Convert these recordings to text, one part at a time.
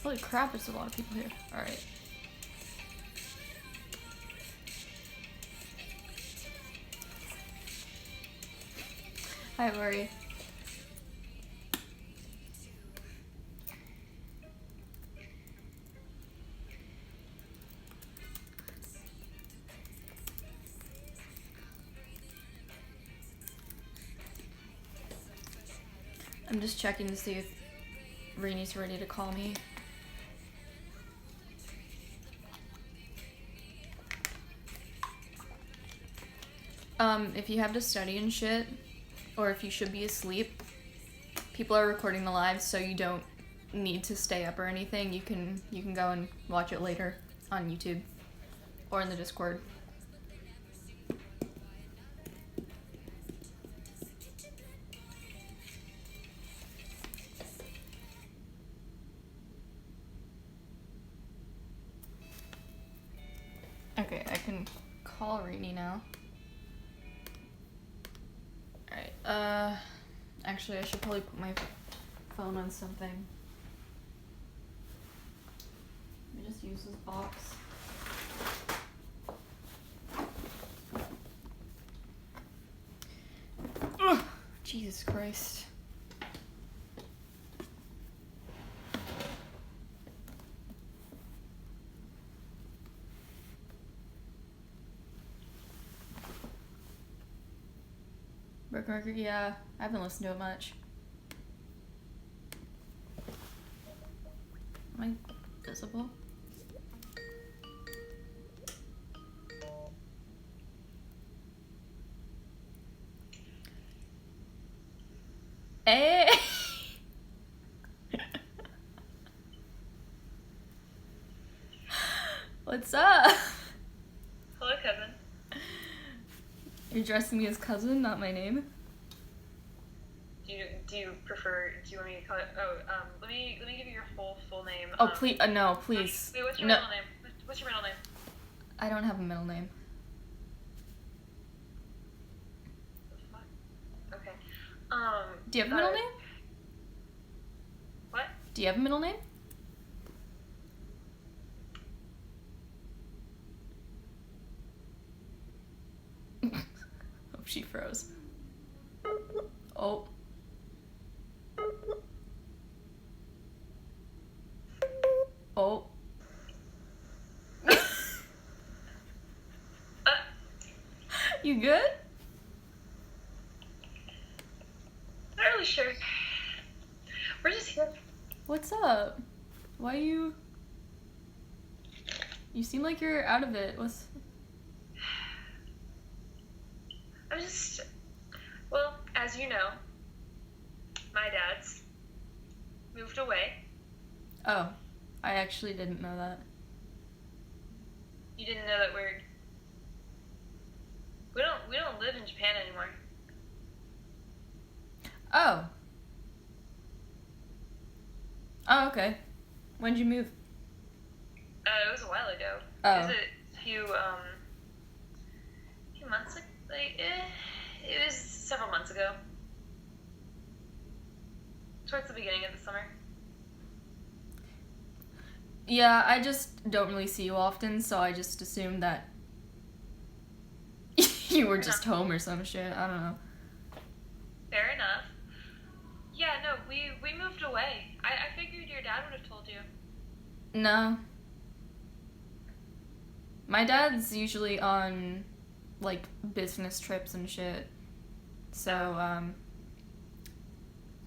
Holy crap, there's a lot of people here. Alright. Hi, Lori. I'm just checking to see if Rini's ready to call me. If you have to study and shit, or if you should be asleep, people are recording the live, so you don't need to stay up or anything. You can go and watch it later on YouTube or in the Discord. Okay, I can call Rini now. Alright, actually I should probably put my phone on something. Let me just use this box. Ugh, Jesus Christ. Broken Record, yeah, I haven't listened to it much. Am I visible? Hey! What's up? Hello, cousin. You're addressing me as cousin, not my name? Do you prefer, do you want me to call it, let me give you your full name. Oh, please, no, please. Wait, what's your no. middle name? What's your middle name? I don't have a middle name. What the fuck? Okay. Do you have a middle name? What? Do you have a middle name? Oh, she froze. Oh. Oh. You good? Not really sure. We're just here. What's up? Why you seem like you're out of it. I'm just, well, as you know, my dad's moved away. Oh, I actually didn't know that. You didn't know that we don't live in Japan anymore. Oh. Oh, okay. When'd you move? It was a while ago. Oh. It was a few months ago. It was several months ago. Towards the beginning of the summer. Yeah, I just don't really see you often, so I just assumed that you were just home or some shit. I don't know. Fair enough. Yeah, no, we moved away. I figured your dad would have told you. No. My dad's usually on, like, business trips and shit. So,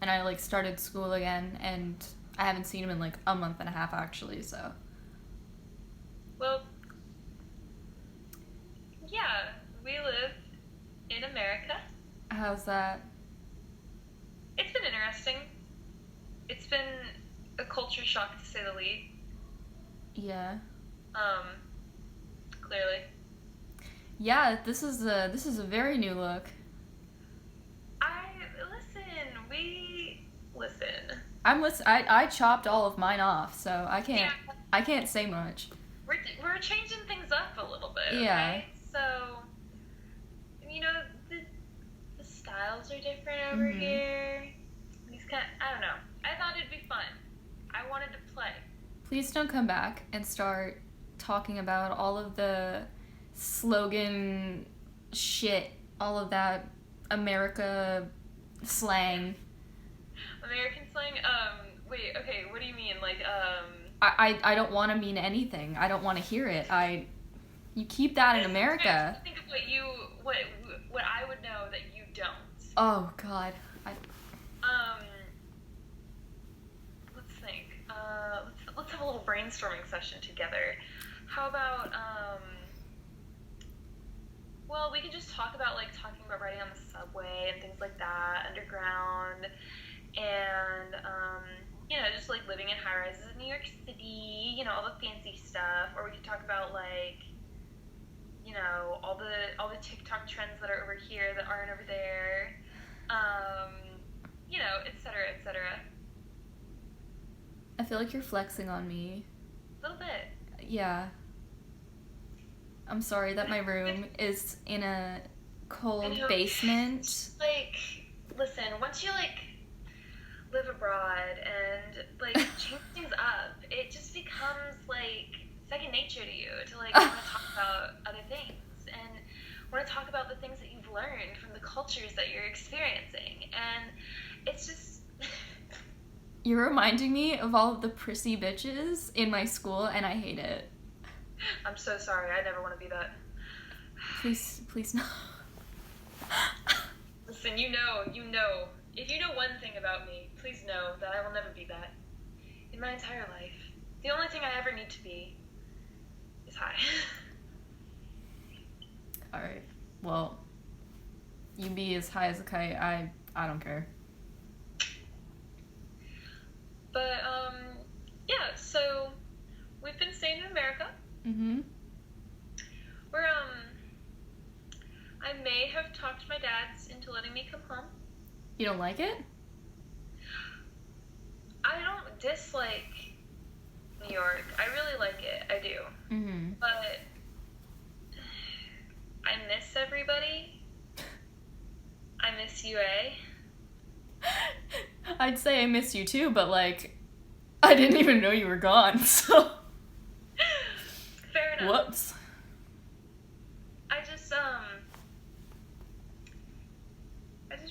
and I, like, started school again, and I haven't seen him in, like, a month and a half, actually, so. Well, yeah, we live in America. How's that? It's been interesting. It's been a culture shock, to say the least. Yeah. Clearly. Yeah, this is a very new look. Listen. I chopped all of mine off, so I can't say much. We're changing things up a little bit. Yeah. Okay? So, you know, the styles are different over here. These I don't know. I thought it'd be fun. I wanted to play. Please don't come back and start talking about all of the slogan shit, all of that America slang. American slang? Wait, okay, what do you mean? Like, I don't want to mean anything. I don't want to hear it. You keep that in America. Think of what I would know that you don't. Oh, God. Let's think. Let's have a little brainstorming session together. How about, well, we could just talk about, like, talking about riding on the subway and things like that, underground, and, you know, just, like, living in high-rises in New York City, you know, all the fancy stuff. Or we could talk about, like, you know, all the TikTok trends that are over here that aren't over there, you know, et cetera, et cetera. I feel like you're flexing on me. A little bit. Yeah. I'm sorry that my room is in a cold basement. Like, listen, once you, like, live abroad and, like, change things up, it just becomes, like, second nature to you to, like, want to talk about other things and want to talk about the things that you've learned from the cultures that you're experiencing. And it's just... You're reminding me of all of the prissy bitches in my school, and I hate it. I'm so sorry. I never want to be that. Please no. Listen, you know. If you know one thing about me, please know that I will never be that. In my entire life, the only thing I ever need to be is high. Alright. Well, you be as high as a kite. I don't care. But, yeah, so we've been staying in America. Mm-hmm. We're, I may have talked my dad's into letting me come home. You don't like it? I don't dislike New York. I really like it. I do. Mm-hmm. But I miss everybody. I miss UA. I'd say I miss you too, but, like, I didn't even know you were gone, so... Fair enough. Whoops. I just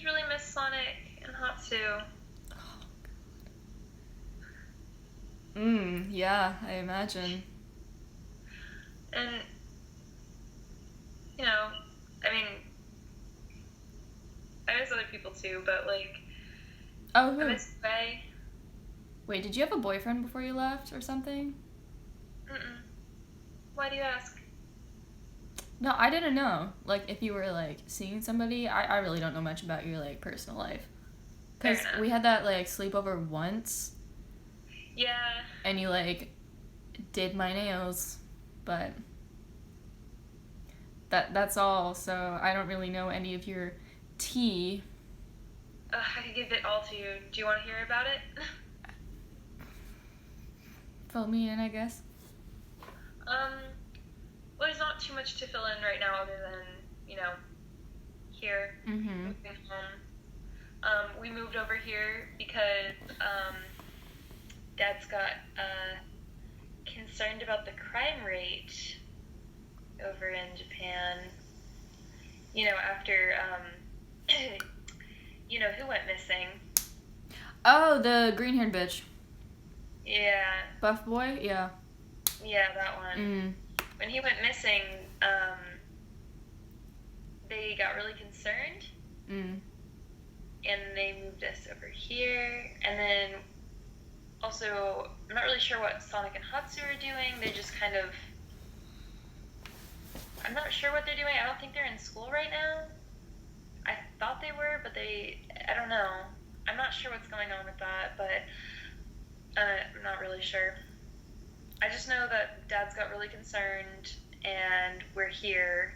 really miss Sonic and Hatsu. Yeah, I imagine. And, you know, I mean, I miss other people too, but, like, Oh, who? I miss Faye. Wait, did you have a boyfriend before you left or something? Mm-mm. Why do you ask? No, I didn't know. Like, if you were, like, seeing somebody, I really don't know much about your, like, personal life. Because we had that, like, sleepover once. Yeah. And you, like, did my nails. But that's all. So I don't really know any of your tea. I could give it all to you. Do you want to hear about it? Fill me in, I guess. Well, there's not too much to fill in right now other than, you know, here, moving home. We moved over here because, Dad's got, concerned about the crime rate over in Japan. You know, after, you know, who went missing? Oh, the green-haired bitch. Yeah. Buff boy? Yeah. Yeah, that one. When he went missing, they got really concerned. And they moved us over here. And then, also, I'm not really sure what Sonic and Hatsu are doing. They just kind of... I'm not sure what they're doing. I don't think they're in school right now. I thought they were, but I don't know. I'm not sure what's going on with that, but I'm not really sure. I just know that Dad's got really concerned, and we're here,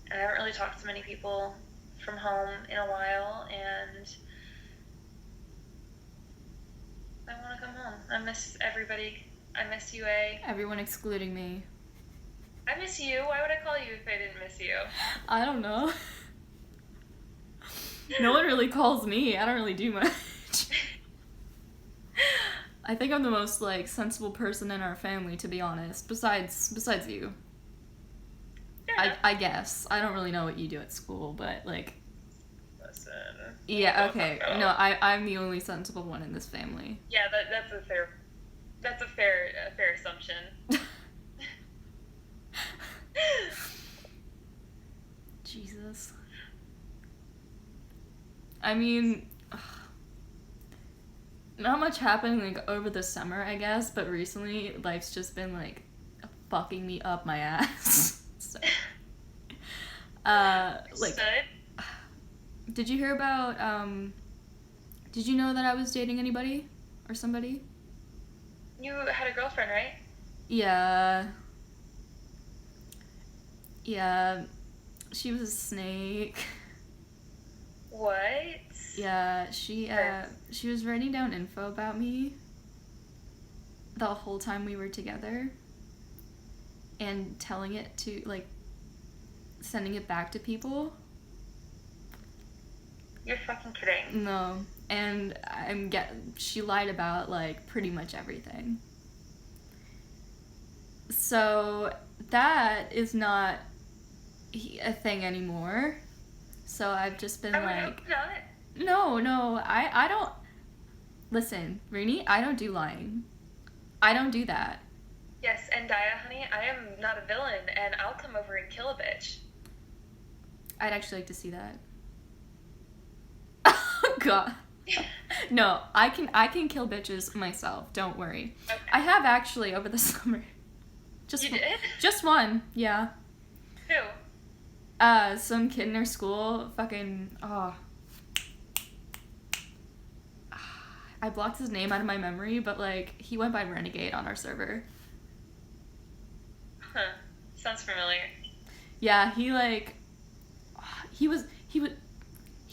and I haven't really talked to many people from home in a while, and I want to come home. I miss everybody. I miss UA. Everyone excluding me. I miss you. Why would I call you if I didn't miss you? I don't know. No one really calls me. I don't really do much. I think I'm the most, like, sensible person in our family, to be honest, besides you. I guess. I don't really know what you do at school, but, like... Listen. Yeah, okay. No, I'm the only sensible one in this family. Yeah, that's a fair assumption. Jesus. I mean... Not much happened, like, over the summer, I guess, but recently, life's just been, like, fucking me up my ass. So, like, did you hear about, did you know that I was dating anybody? Or somebody? You had a girlfriend, right? Yeah. Yeah. She was a snake. What? Yeah, she was writing down info about me the whole time we were together and telling it to, like, sending it back to people. You're fucking kidding. No. And she lied about, like, pretty much everything. So that is not a thing anymore. So I've just been like... No, I don't... Listen, Rini, I don't do lying. I don't do that. Yes, and Daiya, honey, I am not a villain, and I'll come over and kill a bitch. I'd actually like to see that. Oh, God. No, I can kill bitches myself, don't worry. Okay. I have actually over the summer. You did? Just one, yeah. Who? Some kid in our school, fucking, I blocked his name out of my memory, but, like, he went by Renegade on our server. Huh. Sounds familiar. Yeah, he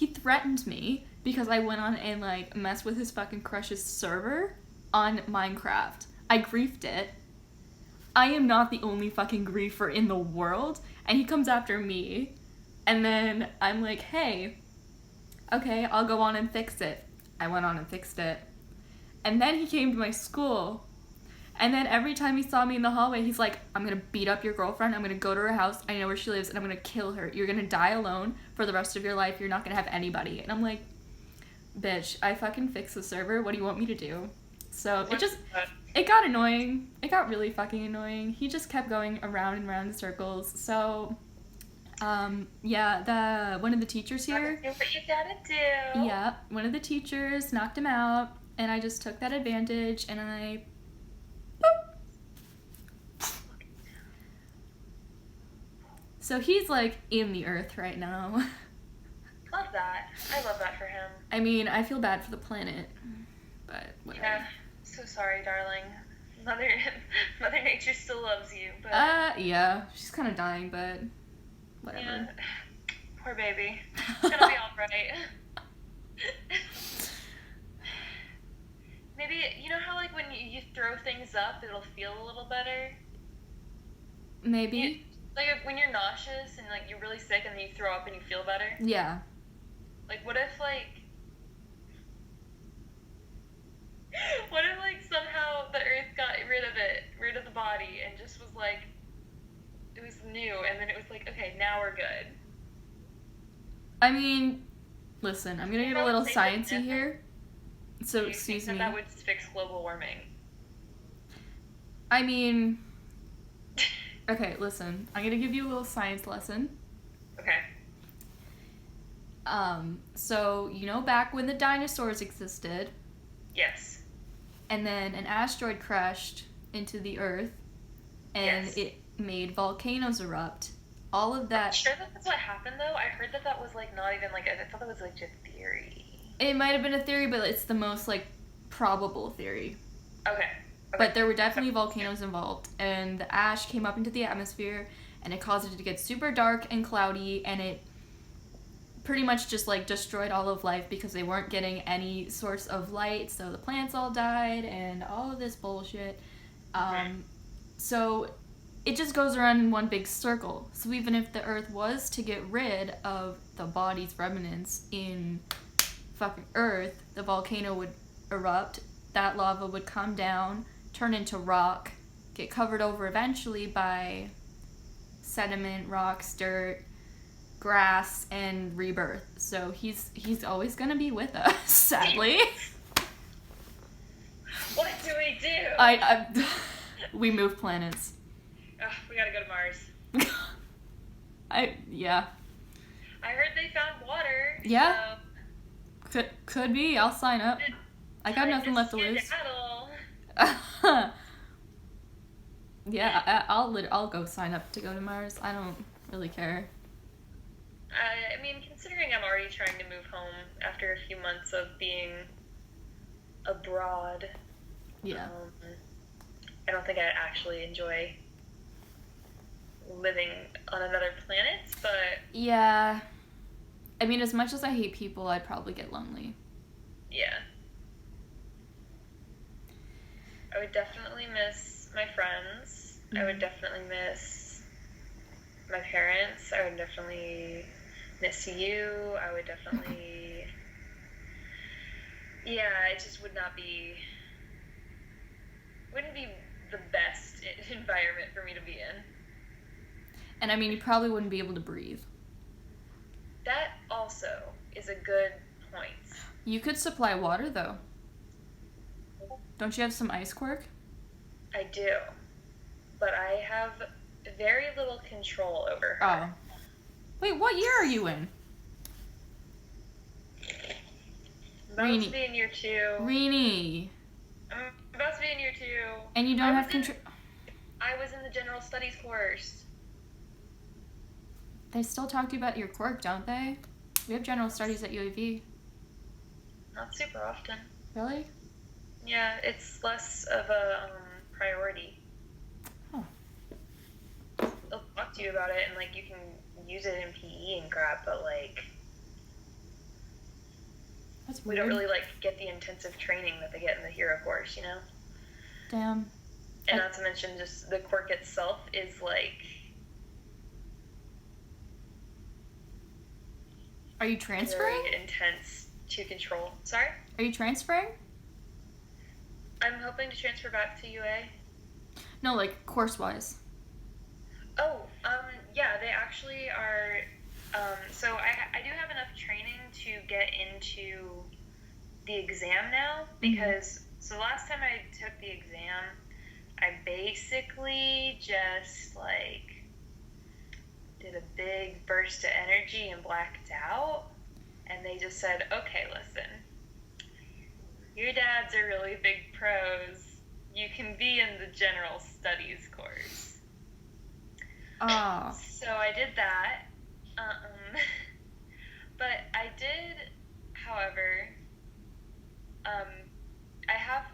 threatened me because I went on and, like, messed with his fucking crush's server on Minecraft. I griefed it. I am not the only fucking griefer in the world, and he comes after me. And then I'm like, hey, okay, I'll go on and fix it. I went on and fixed it. And then he came to my school. And then every time he saw me in the hallway, he's like, I'm gonna beat up your girlfriend. I'm gonna go to her house. I know where she lives. And I'm gonna kill her. You're gonna die alone for the rest of your life. You're not gonna have anybody. And I'm like, bitch, I fucking fixed the server. What do you want me to do? So it got annoying. It got really fucking annoying. He just kept going around and around in circles. So... yeah, one of the teachers here. Do what you gotta do. Yeah, one of the teachers knocked him out, and I just took that advantage, and I... Boop. So he's, like, in the earth right now. Love that. I love that for him. I mean, I feel bad for the planet, but whatever. Yeah, so sorry, darling. Mother Nature still loves you, but... yeah, she's kind of dying, but... Whatever. Yeah. Poor baby. It's gonna be alright. Maybe, you know how, like, when you throw things up, it'll feel a little better? Maybe. Like, when you're nauseous and, like, you're really sick and then you throw up and you feel better? Yeah. Like, what if, like, somehow the earth got rid of the body, and just was, like, it was new, and then it was like, okay, now we're good. I mean, listen, I'm gonna get a little sciencey here. So, excuse me. That would fix global warming. I mean, okay, listen. I'm gonna give you a little science lesson. Okay. So, you know back when the dinosaurs existed? Yes. And then an asteroid crashed into the Earth, and yes. It made volcanoes erupt. All of that... I'm sure that's what happened, though? I heard that was, like, not even, like, I thought that was, like, just theory. It might have been a theory, but it's the most, like, probable theory. Okay. But there were definitely volcanoes involved, and the ash came up into the atmosphere, and it caused it to get super dark and cloudy, and it pretty much just, like, destroyed all of life because they weren't getting any source of light, so the plants all died, and all of this bullshit. So it just goes around in one big circle. So even if the Earth was to get rid of the body's remnants in fucking Earth, the volcano would erupt, that lava would come down, turn into rock, get covered over eventually by sediment, rocks, dirt, grass, and rebirth. So he's always gonna be with us, sadly. What do we do? We move planets. We gotta go to Mars. Yeah. I heard they found water. Yeah. So could be. I'll sign up. I got nothing left to lose. Yeah, I'll go sign up to go to Mars. I don't really care. I mean, considering I'm already trying to move home after a few months of being abroad, yeah, I don't think I'd actually enjoy living on another planet, but... Yeah. I mean, as much as I hate people, I'd probably get lonely. Yeah. I would definitely miss my friends. I would definitely miss my parents. I would definitely miss you. I would definitely... Yeah, it just wouldn't be the best environment for me to be in. And I mean, you probably wouldn't be able to breathe. That also is a good point. You could supply water, though. Don't you have some ice quirk? I do. But I have very little control over her. Oh. Wait, what year are you in? I'm about to be in year 2. Rini. I'm about to be in year 2. And you don't have control... I was in the general studies course. They still talk to you about your quirk, don't they? We have general studies at UAV. Not super often. Really? Yeah, it's less of a priority. Oh. They'll talk to you about it, and like you can use it in PE and crap, but like That's we weird. don't really like get the intensive training that they get in the hero course, you know? Damn. And not to mention just the quirk itself is like... Are you transferring? Very intense to control. Sorry? Are you transferring? I'm hoping to transfer back to UA. No, like, course-wise. Oh, yeah, they actually are... so I do have enough training to get into the exam now, because... So last time I took the exam, I basically just, like... did a big burst of energy and blacked out, and they just said, okay, listen, your dads are really big pros, you can be in the general studies course. Oh. So I did that, but I did, however, I have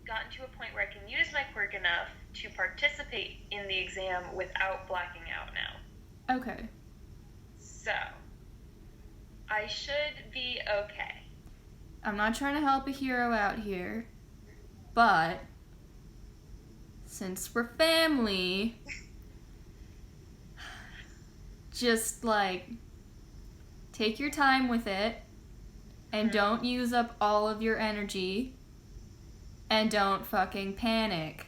gotten to a point where I can use my quirk enough to participate in the exam without blacking out now. Okay. So, I should be okay. I'm not trying to help a hero out here, but since we're family, just, like, take your time with it, and don't use up all of your energy, and don't fucking panic.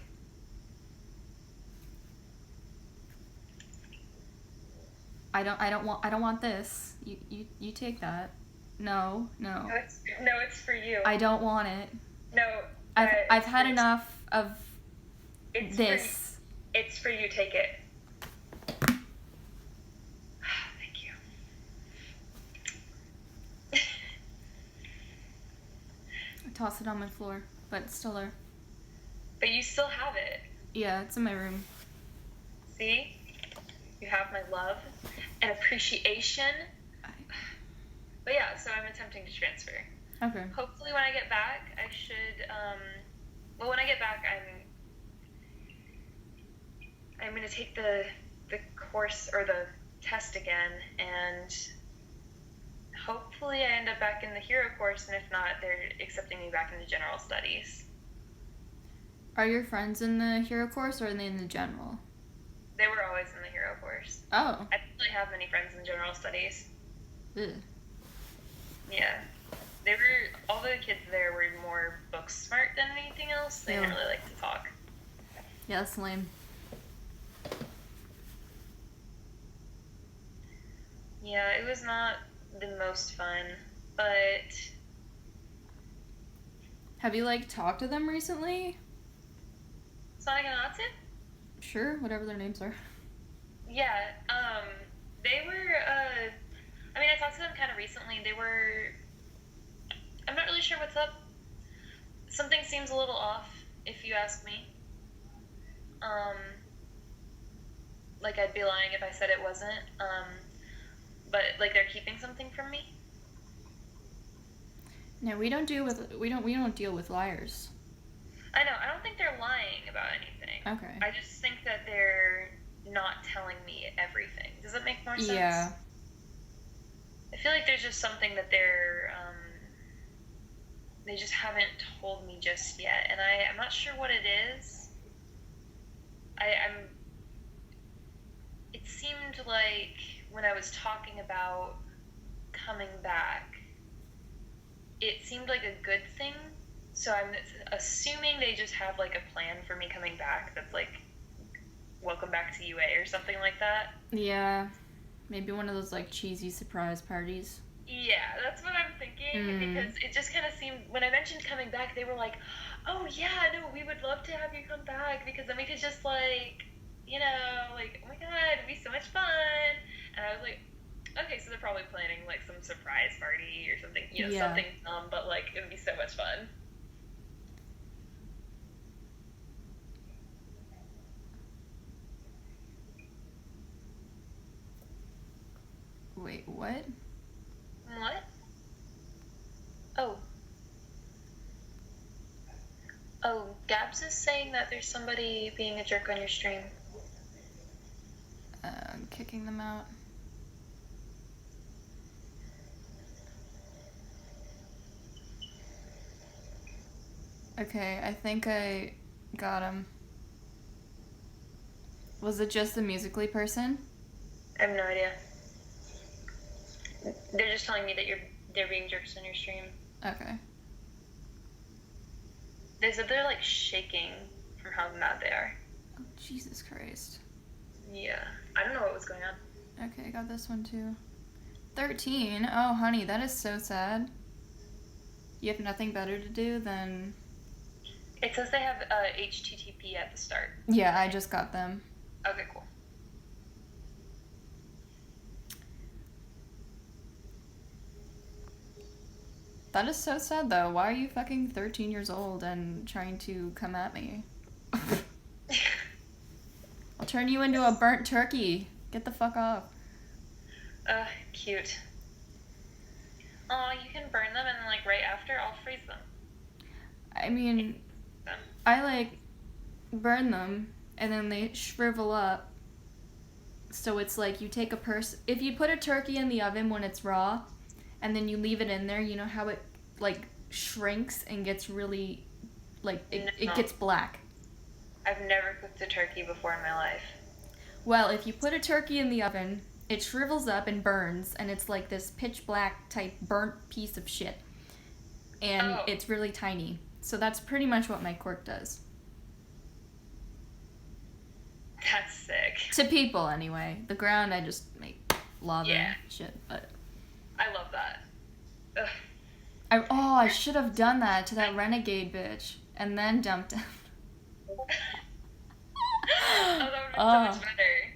I don't want this. You take that. No. No, it's for you. I don't want it. No. I've had enough of this. It's for you. Take it. Thank you. I toss it on my floor, but it's still there. But you still have it. Yeah, it's in my room. See? You have my love and appreciation. But yeah, so I'm attempting to transfer. Okay. Hopefully when I get back, I should, when I get back, I'm going to take the course, or the test again, and hopefully I end up back in the hero course, and if not, they're accepting me back into general studies. Are your friends in the hero course, or are they in the general? They were always in the hero course. Oh. I don't really have many friends in general studies. Ugh. Yeah. They were, all the kids there were more book smart than anything else. They didn't really like to talk. Yeah, that's lame. Yeah, it was not the most fun, but... Have you, like, talked to them recently? Sonic and Natsu? Sure, whatever their names are. Yeah, they were, I mean, I talked to them kind of recently. They were... I'm not really sure what's up. Something seems a little off, if you ask me. Like, I'd be lying if I said it wasn't. But, like, they're keeping something from me. No, we don't deal with liars. I know, I don't think they're lying about anything. Okay. I just think that they're not telling me everything. Does that make more sense? Yeah. I feel like there's just something that they're, they just haven't told me just yet, and I'm not sure what it is. It seemed like when I was talking about coming back, it seemed like a good thing, so I'm assuming they just have, like, a plan for me coming back that's, like, welcome back to UA or something like that. Yeah. Maybe one of those, like, cheesy surprise parties. Yeah, that's what I'm thinking, because it just kind of seemed, when I mentioned coming back, they were like, oh yeah, no, we would love to have you come back, because then we could just, like, you know, like, oh my god, it'd be so much fun, and I was like, okay, so they're probably planning, like, some surprise party or something, you know, something dumb, but, like, it would be so much fun. Wait, what? What? Oh. Oh, Gabs is saying that there's somebody being a jerk on your stream. I'm kicking them out. Okay, I think I got him. Was it just the Musical.ly person? I have no idea. They're just telling me that they're being jerks on your stream. Okay. They said they're, like, shaking from how mad they are. Oh, Jesus Christ. Yeah. I don't know what was going on. Okay, I got this one too. 13? Oh, honey, that is so sad. You have nothing better to do than... It says they have HTTP at the start. Yeah, I just got them. Okay, cool. That is so sad, though. Why are you fucking 13 years old and trying to come at me? I'll turn you into a burnt turkey. Get the fuck off. Cute. Oh, you can burn them and then, like, right after, I'll freeze them. I mean, I, like, burn them, and then they shrivel up. So it's like you take if you put a turkey in the oven when it's raw, and then you leave it in there, you know how it, like, shrinks and gets really, like, it gets black. I've never cooked a turkey before in my life. Well, if you put a turkey in the oven, it shrivels up and burns, and it's like this pitch black type burnt piece of shit. And it's really tiny. So that's pretty much what my quirk does. That's sick. To people, anyway. The ground, I just make lava and shit, but... I love that. Ugh. I should have done that to that renegade bitch, and then dumped him. Oh, that would have been so much better.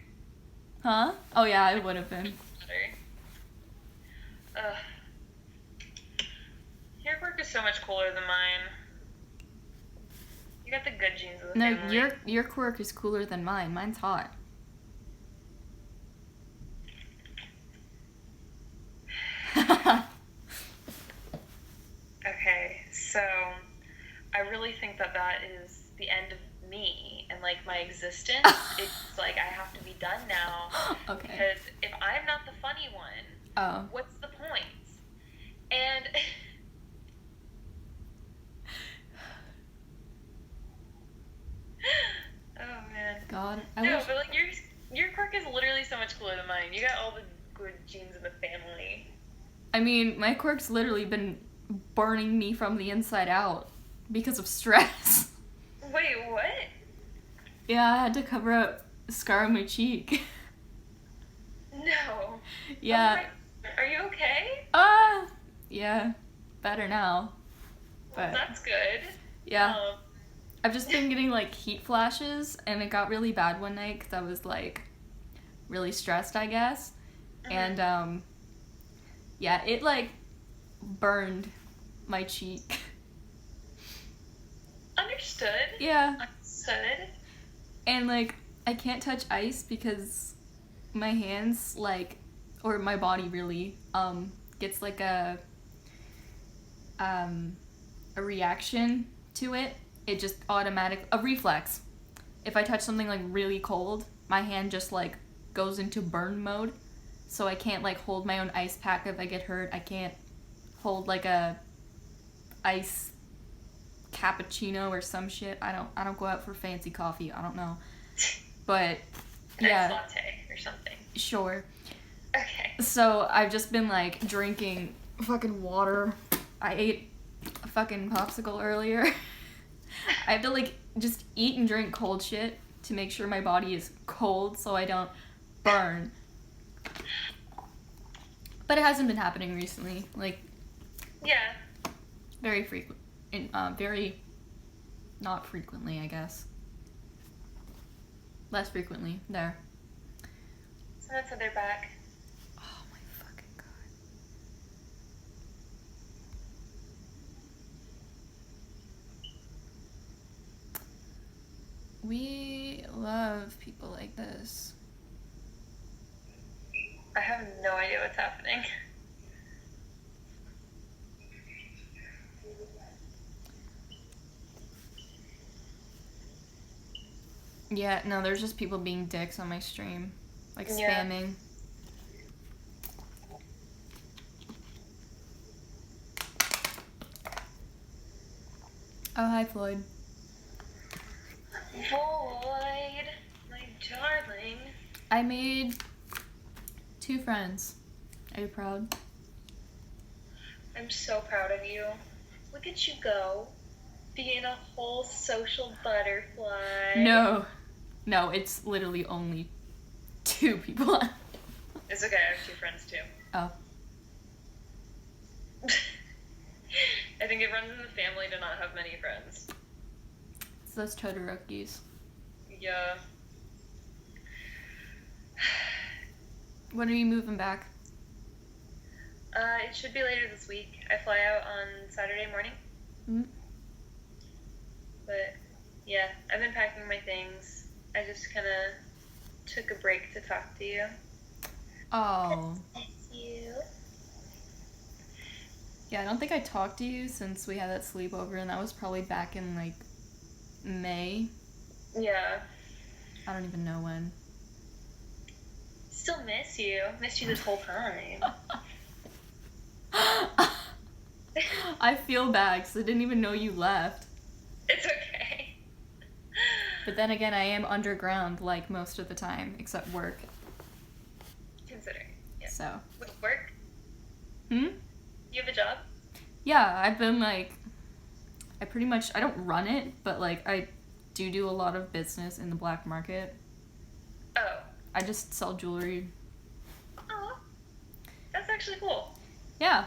Huh? Oh yeah, it would have been. Ugh. Your quirk is so much cooler than mine. You got the good genes of the family. No, your quirk is cooler than mine. Mine's hot. Okay, so I really think that is the end of me and, like, my existence. It's like I have to be done now. Okay. Because if I'm not the funny one, what's the point? And oh man. God. But like your quirk is literally so much cooler than mine. You got all the good genes in the family. I mean, my quirk's literally been burning me from the inside out because of stress. Wait, what? Yeah, I had to cover up a scar on my cheek. No. Yeah. Are you okay? Yeah, better now. Well, But that's good. yeah, I've just been getting like heat flashes, and it got really bad one night because I was like really stressed, I guess. And yeah, it like burned my cheek. Understood. Yeah. Understood. And like I can't touch ice because my hands like, or my body really gets like a reaction to it. It just a reflex. If I touch something like really cold, my hand just like goes into burn mode. So I can't like hold my own ice pack if I get hurt. I can't hold like a ice cappuccino or some shit. I don't go out for fancy coffee. I don't know. But yeah. Ice latte or something. Sure. Okay. So I've just been like drinking fucking water. I ate a fucking popsicle earlier. I have to like just eat and drink cold shit to make sure my body is cold so I don't burn. But it hasn't been happening recently. Like, Yeah. very frequent. Very not frequently, I guess. Less frequently. There. So that's how they're back. Oh my fucking god. We love people like this. I have no idea what's happening. Yeah, no, there's just people being dicks on my stream. Like, Yeah. spamming. Oh, hi, Floyd. Void, my darling. I made 2 friends. Are you proud? I'm so proud of you. Look at you go. Being a whole social butterfly. No. No, it's literally only 2 people. It's okay, I have 2 friends too. Oh. I think it runs in the family to not have many friends. It's those Todorokis. Yeah. When are you moving back? It should be later this week. I fly out on Saturday morning. Mm-hmm. But yeah, I've been packing my things. I just kind of took a break to talk to you. Oh. Miss you. Yeah, I don't think I talked to you since we had that sleepover, and that was probably back in, like, May. Yeah. I don't even know when. Still miss you. Missed you this whole time. I feel bad because I didn't even know you left. It's okay. But then again, I am underground, like, most of the time, except work. Considering. Yeah. So. With work? Hmm? You have a job? Yeah, I've been, like, I don't run it, but, like, I do a lot of business in the black market. Oh. I just sell jewelry. Oh. That's actually cool. Yeah.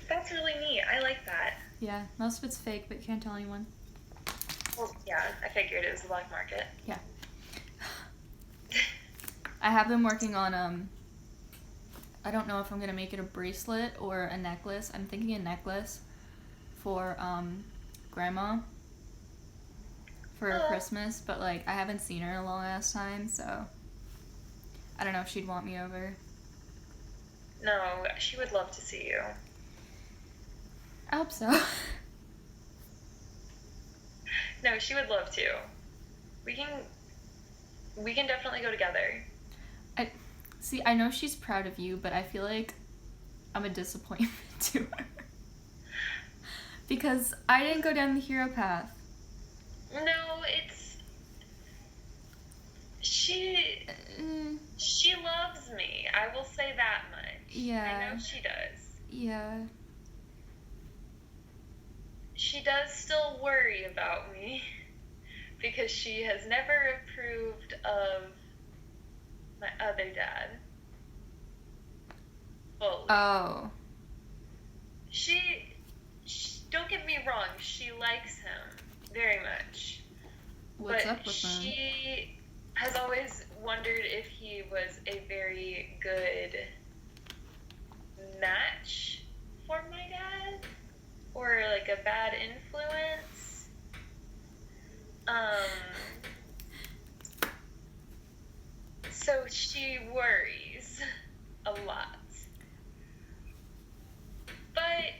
That's really neat. I like that. Yeah, most of it's fake, but you can't tell anyone. Well, yeah, I figured it was the black market. Yeah. I have been working on, I don't know if I'm gonna make it a bracelet or a necklace. I'm thinking a necklace for, Grandma for Christmas, but, like, I haven't seen her in a long ass time, so I don't know if she'd want me over. No, she would love to see you. I hope so. No, she would love to. We can definitely go together. See, I know she's proud of you, but I feel like I'm a disappointment to her. Because I didn't go down the hero path. No, it's... She loves me. I will say that much. Yeah. I know she does. Yeah. She does still worry about me because she has never approved of my other dad fully. Oh. She don't get me wrong, she likes him very much. What's but up with him? she has always wondered if he was a very good match for my dad or like a bad influence. So she worries a lot. But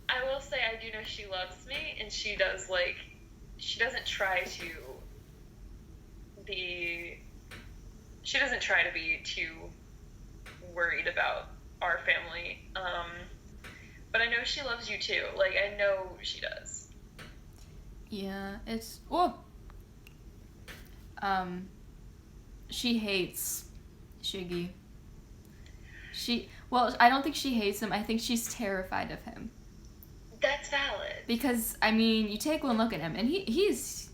I will say I do know she loves me, and she doesn't try to be too worried about our family. But I know she loves you too. Like, I know she does. Yeah, it's... She hates Shiggy. I don't think she hates him. I think she's terrified of him. That's valid. Because, I mean, you take one look at him, and he's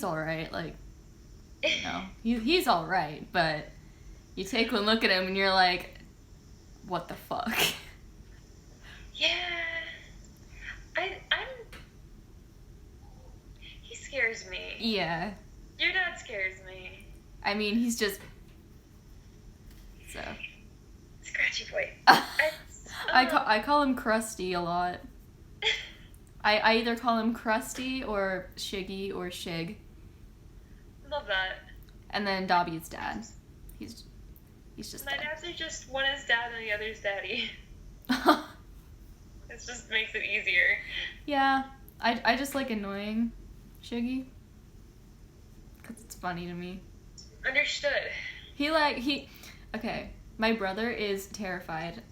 alright, like, you know, he's alright, but you take one look at him and you're like, what the fuck? Yeah. He scares me. Yeah. Your dad scares me. I mean, he's just... So... Scratchy boy. I call him Krusty a lot. I either call him Krusty or Shiggy or Shig. Love that. And then Dobby's dad. He's just My dads are just, one is dad and the other's daddy. It just makes it easier. Yeah. I just like annoying Shiggy. Because it's funny to me. Understood. Okay, my brother is terrified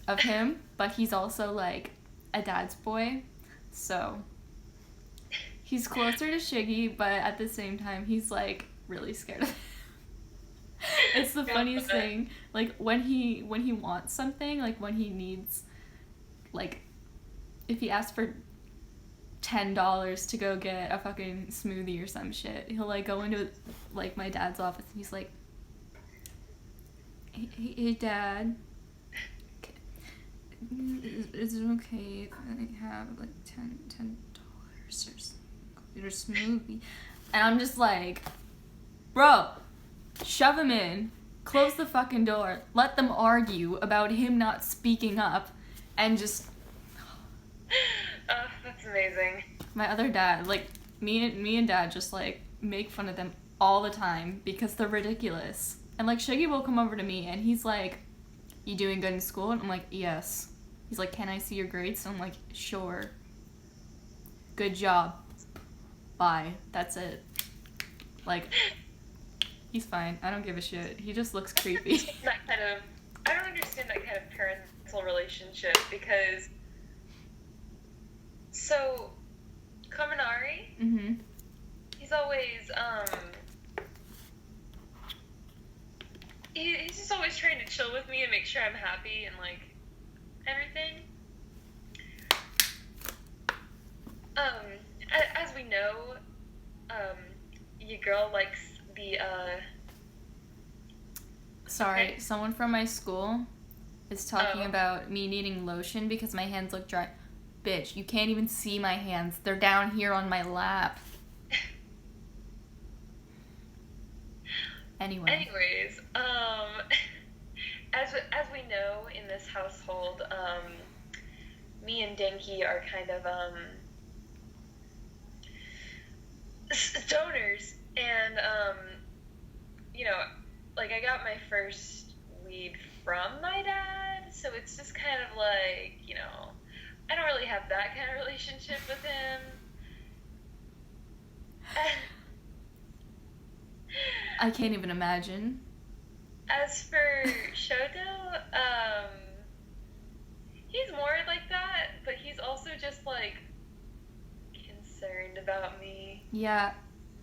of him, but he's also, like, a dad's boy, so he's closer to Shiggy, but at the same time, he's, like, really scared of him. It's the funniest thing. Like, when he wants something, like, when he needs, like, if he asks for $10 to go get a fucking smoothie or some shit, he'll, like, go into, like, my dad's office, and he's like, hey Dad, is it okay if I have, like, $10 or something, or smoothie? And I'm just like, bro, shove him in, close the fucking door, let them argue about him not speaking up, and just... That's amazing. My other dad, like, me and Dad just, like, make fun of them all the time because they're ridiculous. And, like, Shiggy will come over to me and he's like, you doing good in school? And I'm like, yes. He's like, can I see your grades? And I'm like, sure. Good job. Bye. That's it. Like, he's fine. I don't give a shit. He just looks creepy. I don't understand that kind of parental relationship because... So, Kaminari, Mm-hmm. he's always, he's just always trying to chill with me and make sure I'm happy and, like, everything. As we know, your girl likes the, Sorry, someone from my school is talking about me needing lotion because my hands look dry. Bitch, you can't even see my hands. They're down here on my lap. Anyways, as we know in this household, me and Denki are kind of stoners, and you know, like, I got my first weed from my dad, so it's just kind of like, you know, I don't really have that kind of relationship with him. I can't even imagine. As for Shoto, he's more like that, but he's also just, like, concerned about me. Yeah.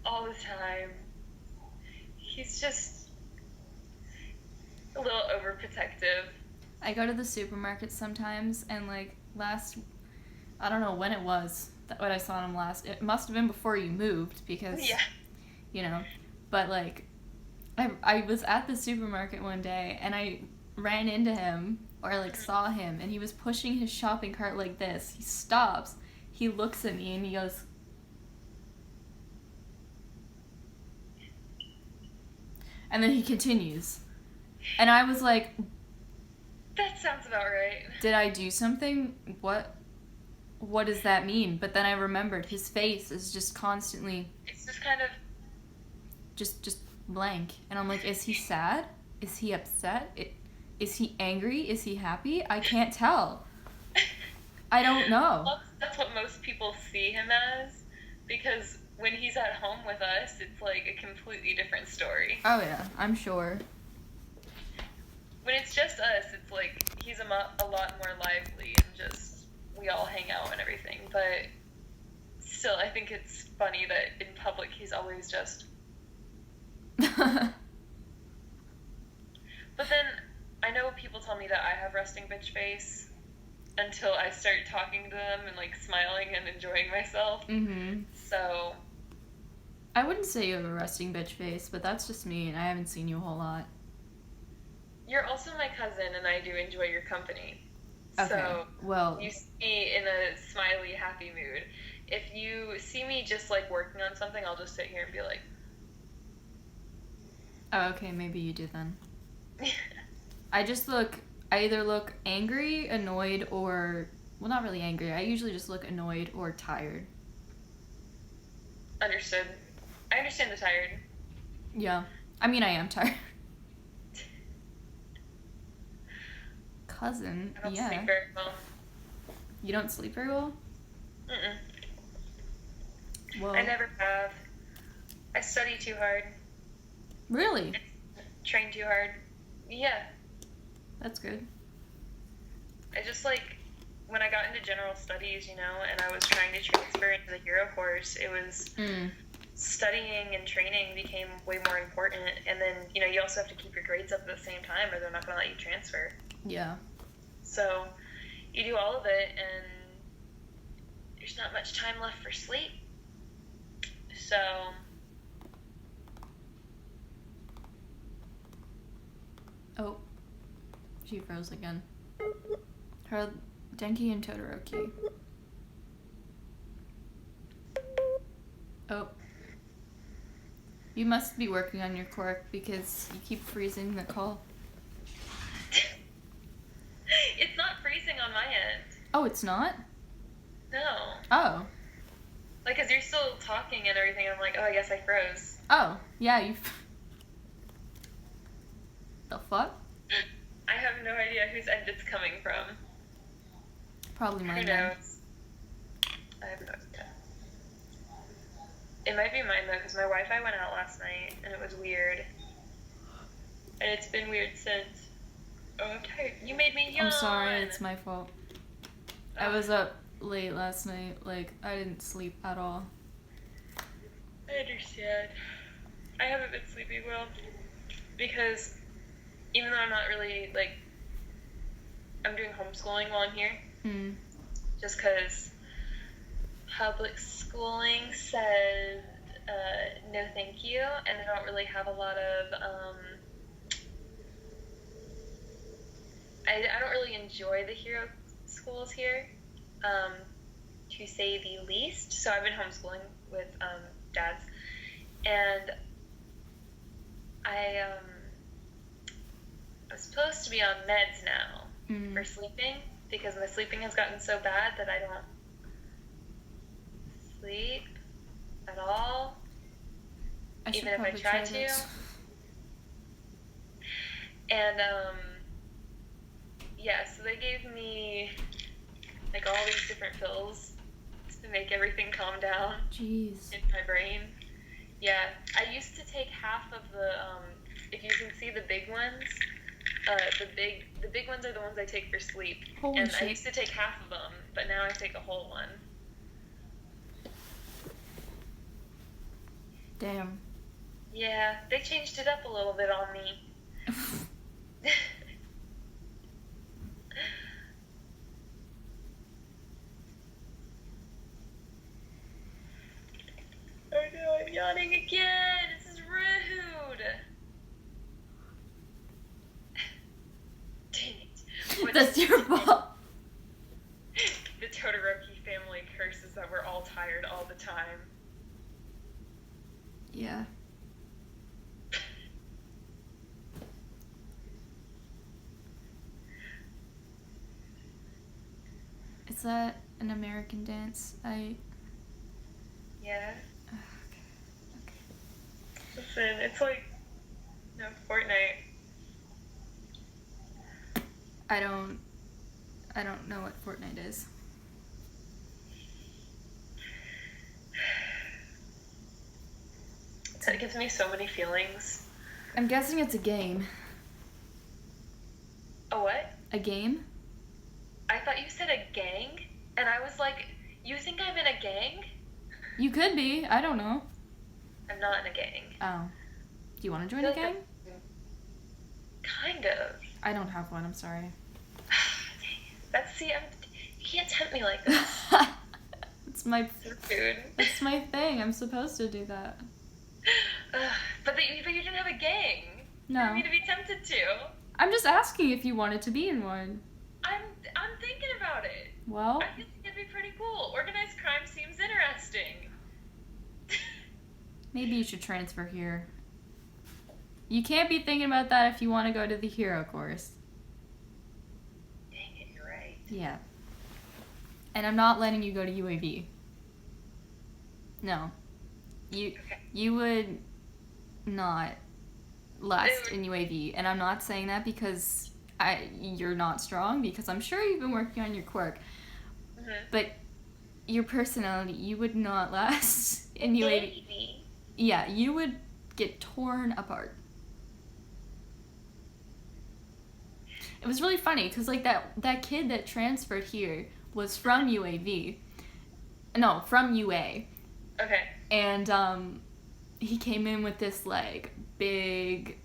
All the time. He's just a little overprotective. I go to the supermarket sometimes, and like I don't know when it was when I saw him last. It must have been before you moved because, Yeah. you know, but like I was at the supermarket one day and I ran into him or like saw him and he was pushing his shopping cart like this. He stops, he looks at me and he goes, and then he continues. And I was like, That sounds about right. did I do something? What does that mean? But then I remembered his face is just constantly It's just kind of just blank. And I'm like, is he sad? Is he upset? Is he angry? Is he happy? I can't tell. I don't know. Well, that's what most people see him as, because when he's at home with us, it's like a completely different story. Oh yeah, I'm sure. When it's just us, it's like he's a lot more lively and just we all hang out and everything. But still, I think it's funny that in public he's always just. But then I know people tell me that I have resting bitch face until I start talking to them and like smiling and enjoying myself. Mm-hmm. So I wouldn't say you have a resting bitch face, but that's just me, and I haven't seen you a whole lot. you're also my cousin, and I do enjoy your company. Okay. So Well, you see me in a smiley, happy mood. If you see me just like working on something, I'll just sit here and be like, oh, okay, maybe you do then. I either look angry, annoyed, or, well, not really angry. I usually just look annoyed or tired. Understood. I understand the tired. Yeah. I mean, I am tired. Cousin, I don't yeah. sleep very well. You don't sleep very well? Mm-mm. Well, I never have. I study too hard. really? Train too hard. Yeah. That's good. I just like, when I got into general studies, and I was trying to transfer into the hero course, it was studying and training became way more important. And then, you also have to keep your grades up at the same time or they're not going to let you transfer. Yeah. So you do all of it and there's not much time left for sleep. So Oh, she froze again. Her Denki and Todoroki. Oh. You must be working on your quirk because you keep freezing the call. it's not freezing on my end. Oh, it's not? No. Oh. Like, 'cause you're still talking and everything, I'm like, oh, I guess I froze. Oh, yeah, you... The fuck? I have no idea whose end it's coming from. Probably mine. Who knows? I have no idea. It might be mine, though, because my Wi-Fi went out last night, and it was weird. And it's been weird since. Oh, I'm tired. You made me yawn! I'm sorry, it's my fault. I was up late last night. Like, I didn't sleep at all. I understand. I haven't been sleeping well. Because even though I'm not really, like, I'm doing homeschooling while I'm here. Just because public schooling said no thank you, and they don't really have a lot of, I don't really enjoy the hero schools here, to say the least. So I've been homeschooling with dads, and I was supposed to be on meds now for sleeping, because my sleeping has gotten so bad that I don't sleep at all, even if I try to. And yeah, so they gave me like all these different pills to make everything calm down. Jeez. In my brain. Yeah, I used to take half of the if you can see the big ones, the big ones are the ones I take for sleep. Holy and shit. I used to take half of them, but now I take a whole one. Damn. Yeah, they changed it up a little bit on me. talking again. This is rude. Dang it. That's your fault. The Todoroki family curses that we're all tired all the time. Yeah. Is that an American dance? Yeah. Okay. Listen, it's like, no, Fortnite. I don't know what Fortnite is. It gives me so many feelings. I'm guessing it's a game. A what? A game? I thought you said a gang, and I was like, you think I'm in a gang? You could be. I don't know. I'm not in a gang. Oh. Do you want to join a gang? Kind of. I don't have one. I'm sorry. You can't tempt me like this. It's my Rude. It's my thing. I'm supposed to do that. But you didn't have a gang. No. For me to be tempted to. I'm just asking if you wanted to be in one. I'm thinking about it. Well, I think it'd be pretty cool. Organized crime seems interesting. maybe you should transfer here. You can't be thinking about that if you want to go to the hero course. Dang it, you're right. Yeah. And I'm not letting you go to UAV. No. You would not last in UAV. And I'm not saying that because you're not strong, because I'm sure you've been working on your quirk. Mm-hmm. But your personality, you would not last in UAV. Maybe. Yeah, you would get torn apart. It was really funny because like that kid that transferred here was from UAV. No, from UA. Okay. And he came in with this like big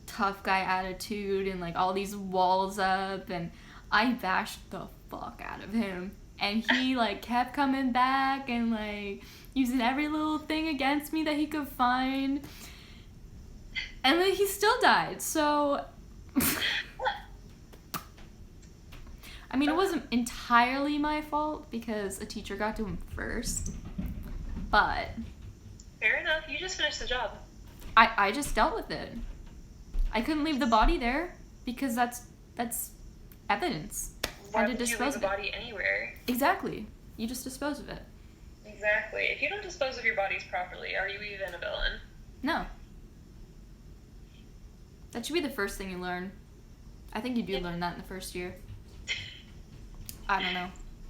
tough guy attitude and like all these walls up, and I bashed the fuck out of him. And he like kept coming back and like using every little thing against me that he could find. And then he still died. So I mean, it wasn't entirely my fault because a teacher got to him first. But Fair enough. You just finished the job. I just dealt with it. I couldn't leave the body there because that's evidence. Why Had to would you leave dispose the of it. body anywhere? Exactly. You just dispose of it. Exactly. If you don't dispose of your bodies properly, are you even a villain? No. That should be the first thing you learn. I think you do learn that in the first year. I don't know.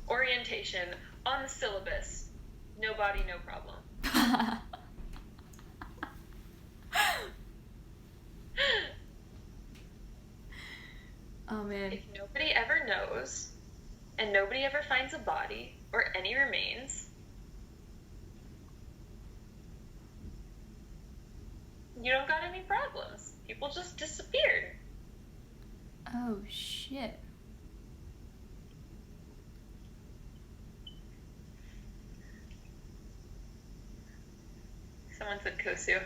Orientation. On the syllabus. No body, no problem. Oh man. If nobody ever knows, and nobody ever finds a body, or any remains, you don't got any problems. People just disappeared. Oh shit. Someone said Kosu.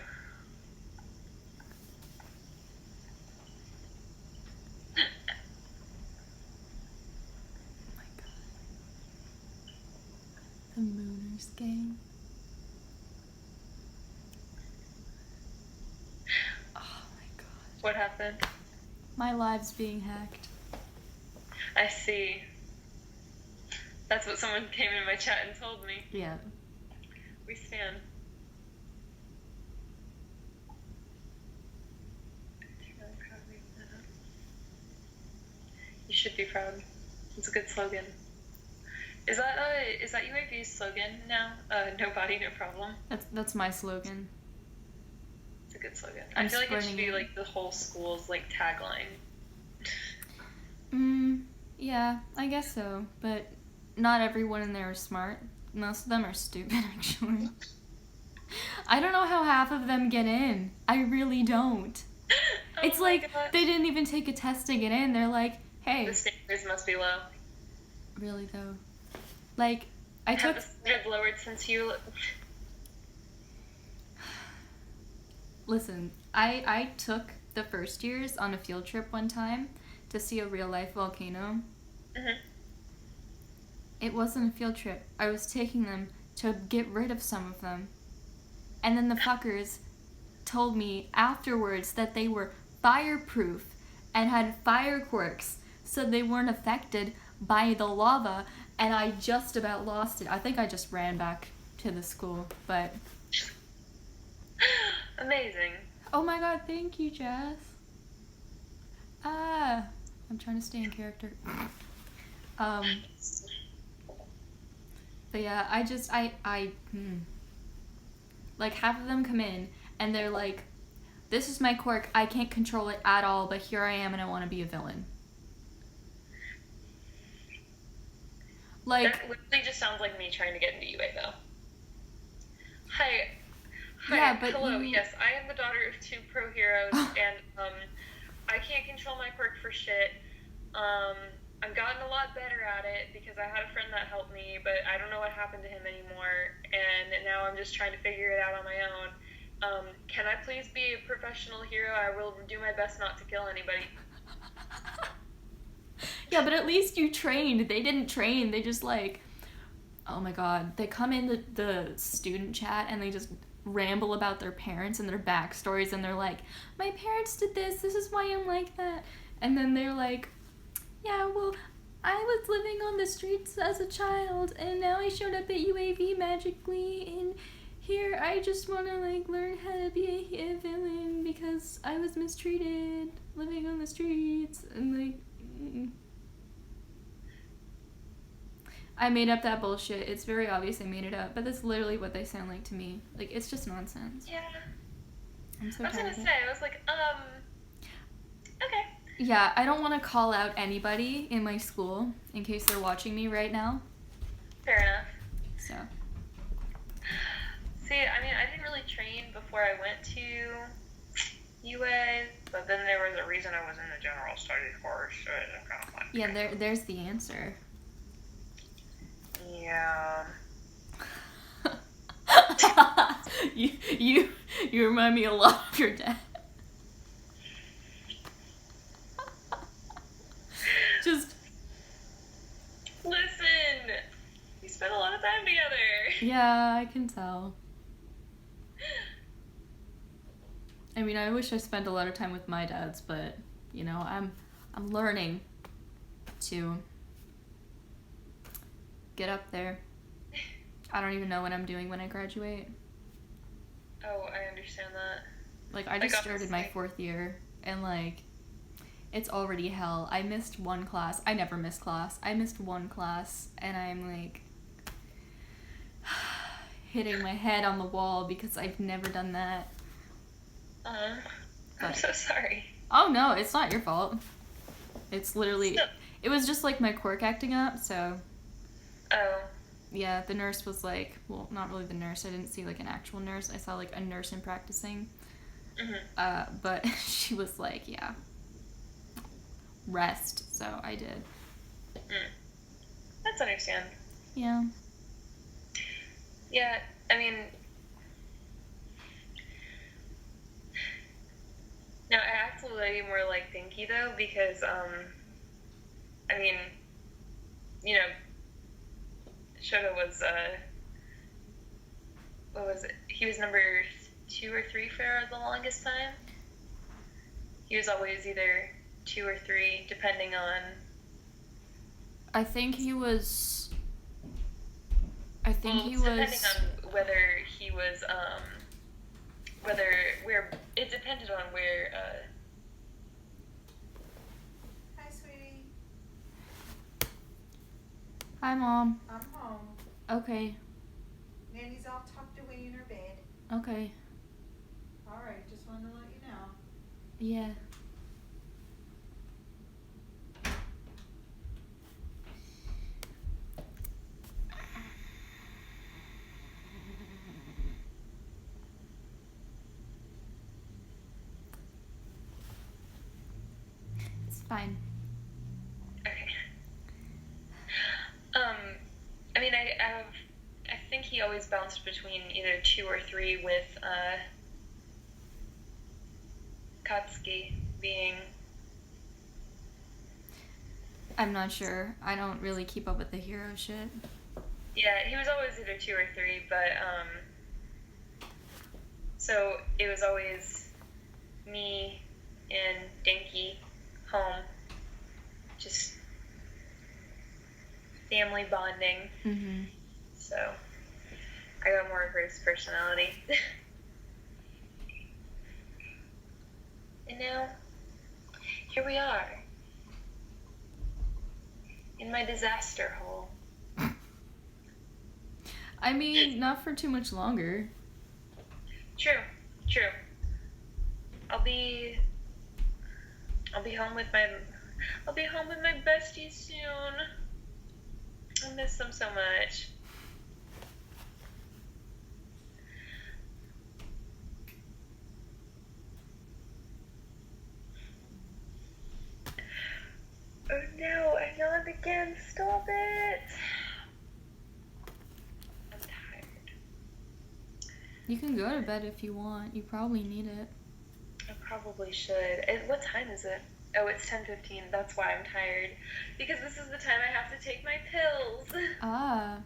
Oh my god. The Mooners gang. Oh my god. What happened? My live's being hacked. I see. That's what someone came in my chat and told me. Yeah. We stand. You should be proud. It's a good slogan. Is that UAV's slogan now? No body, no problem. That's my slogan. It's a good slogan. I'm I feel like it should spreading be it. like the whole school's like tagline. Yeah, I guess so. But not everyone in there is smart. Most of them are stupid, actually. I don't know how half of them get in. I really don't. It's like gosh. they didn't even take a test to get in. They're like, hey. The standards must be low. Really though. Like, I Have took... the standards lowered since you... Listen, I took the first years on a field trip one time to see a real life volcano. Mhm. It wasn't a field trip. I was taking them to get rid of some of them. And then the fuckers told me afterwards that they were fireproof and had fire quirks, so they weren't affected by the lava, and I just about lost it. I think I just ran back to the school, but... Amazing. Oh my god, thank you, Jess. I'm trying to stay in character. But yeah, like, half of them come in, and they're like, this is my quirk, I can't control it at all, but here I am and I want to be a villain. Like... That literally just sounds like me trying to get into UA, though. Hi, Yeah, but hello, you... yes, I am the daughter of 2 pro heroes, and, I can't control my quirk for shit. I've gotten a lot better at it because I had a friend that helped me, but I don't know what happened to him anymore, and now I'm just trying to figure it out on my own. Can I please be a professional hero? I will do my best not to kill anybody. Yeah, but at least you trained. They didn't train. They just, like... Oh my god. They come in the student chat and they just ramble about their parents and their backstories, and they're like, my parents did this is why I'm like that. And then they're like, yeah, well, I was living on the streets as a child, and now I showed up at UAV magically, and here I just want to, like, learn how to be a villain because I was mistreated living on the streets, and, like... I made up that bullshit. It's very obvious I made it up, but that's literally what they sound like to me. Like, it's just nonsense. Yeah. I'm so I was tired gonna of it. say, I was like, okay. Yeah, I don't want to call out anybody in my school in case they're watching me right now. Fair enough. So. See, I mean, I didn't really train before I went to UA, but then there was a reason I was in the general studies course, so it's kind of fun. Yeah, there's the answer. Yeah. you remind me a lot of your dad. Just listen. We spent a lot of time together. Yeah, I can tell. I mean, I wish I spent a lot of time with my dads, but you know, I'm learning to get up there. I don't even know what I'm doing when I graduate. Oh, I understand that. Like, I just started my 4th year, and, like, it's already hell. I missed one class. I never miss class. I missed one class, and I'm, like, hitting my head on the wall because I've never done that. I'm so sorry. Oh, no, it's not your fault. It's literally... It was just, like, my quirk acting up, so... Oh. Yeah, the nurse was like... Well, not really the nurse. I didn't see, like, an actual nurse. I saw, like, a nurse in practicing. Mm-hmm. But she was like, yeah, rest. So I did. That's understand. Yeah. Yeah, I mean... No, I have to be more, like, thinky, though, because, I mean, you know, Shoto was, what was it? He was number 2 or 3 for the longest time. He was always either 2 or 3, depending on... I think he was... Depending on whether he was, it depended on where, Hi, sweetie. Hi, Mom. I'm home. Okay. Nanny's all tucked away in her bed. Okay. All right, just wanted to let you know. Yeah. It's fine. okay. I mean, I think he always bounced between either 2 or 3 with, Katsuki being? I'm not sure. I don't really keep up with the hero shit. Yeah, he was always either 2 or 3, but, so it was always me and Dinky home, just family bonding. Mm-hmm. So I got more of his personality. And now, here we are, in my disaster hole. I mean, not for too much longer. True. I'll be home with my besties soon. I miss them so much. Oh no, I yawned again. Stop it. I'm tired. You can go to bed if you want. You probably need it. I probably should. What time is it? Oh, it's 10:15. That's why I'm tired. Because this is the time I have to take my pills. Ah.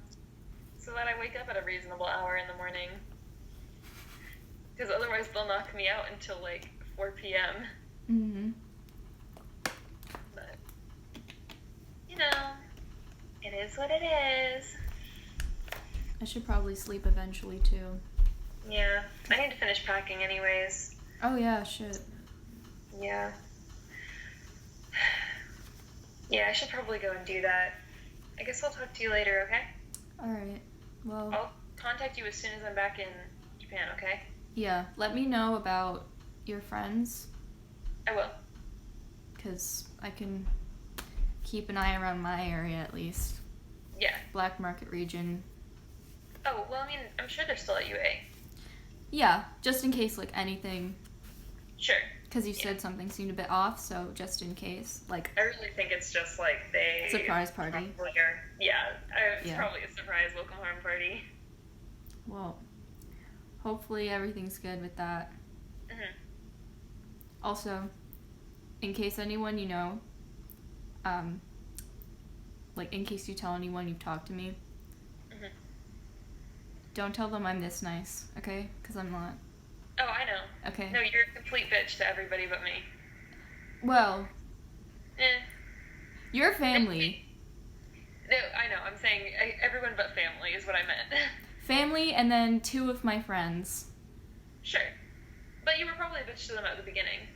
So that I wake up at a reasonable hour in the morning. Because otherwise they'll knock me out until like 4 p.m. Mm-hmm. But, you know, it is what it is. I should probably sleep eventually, too. Yeah, I need to finish packing anyways. Oh, yeah, shit. Yeah. Yeah, I should probably go and do that. I guess I'll talk to you later, okay? Alright. Well, I'll contact you as soon as I'm back in Japan, okay? yeah. Let me know about your friends. I will. Because I can keep an eye around my area, at least. Yeah. Black market region. Oh, well, I mean, I'm sure they're still at UA. Yeah, just in case, like, anything. Sure. Because you said something seemed a bit off, so just in case. Like, I really think it's just like they... surprise party. It's probably a surprise welcome home party. Well, hopefully everything's good with that. Mm-hmm. Also, in case anyone you know, like, in case you tell anyone you've talked to me, don't tell them I'm this nice, okay? Because I'm not. Oh, I know. Okay. No, you're a complete bitch to everybody but me. Well, Eh. your family. No, I know. I'm saying everyone but family is what I meant. Family and then 2 of my friends. Sure. But you were probably a bitch to them at the beginning.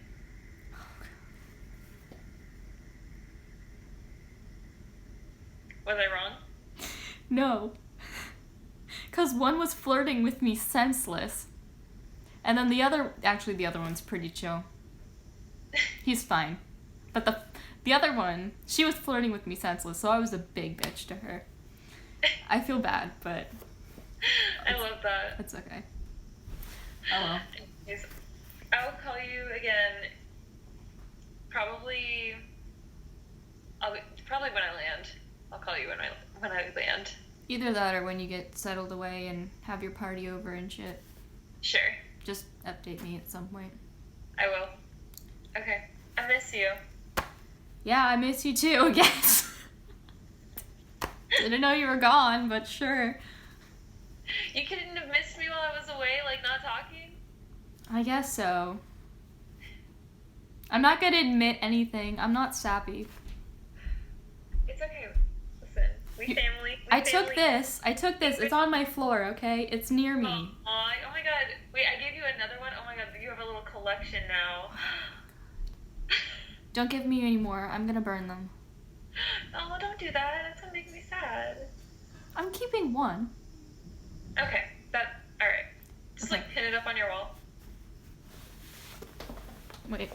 Was I wrong? No. Because one was flirting with me senseless. And then the other one's pretty chill. He's fine. But the other one, she was flirting with me senseless, so I was a big bitch to her. I feel bad, but... I love that. It's okay. Oh well. I'll call you again. Probably when I land. I'll call you when I land. Either that or when you get settled away and have your party over and shit. Sure. Just update me at some point. I will. Okay. I miss you. Yeah, I miss you too, I guess. Didn't know you were gone, but sure. You couldn't have missed me while I was away, like not talking? I guess so. I'm not gonna admit anything. I'm not sappy. It's okay. Listen, we family. I took this. It's on my floor, okay? It's near me. Oh my god. Wait, I gave you another one? Oh my god, you have a little collection now. Don't give me any more. I'm gonna burn them. Oh, don't do that. That's gonna make me sad. I'm keeping one. Okay, alright. Just Okay. like pin it up on your wall. Wait.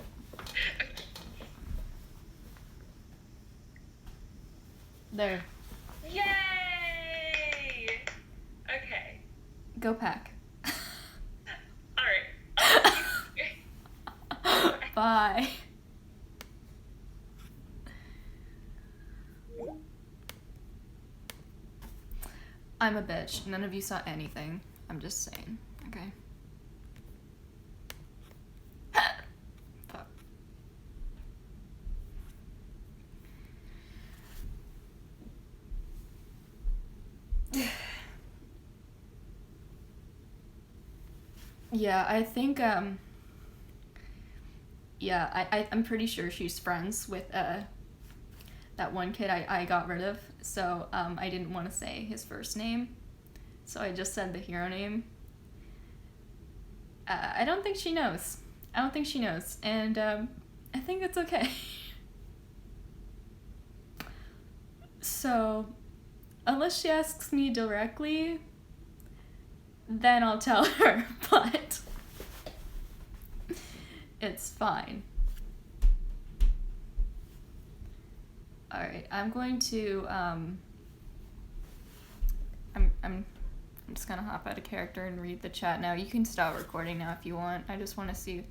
There. Yay! Okay. Go pack. Alright. Bye. I'm a bitch. None of you saw anything. I'm just saying. Okay. Yeah, I think, I'm pretty sure she's friends with, that one kid I got rid of, so, I didn't want to say his first name, so I just said the hero name. I don't think she knows. And, I think it's okay. So, unless she asks me directly, then I'll tell her, but it's fine. Alright, I'm going to, I'm just gonna hop out of character and read the chat now. You can stop recording now if you want. I just want to see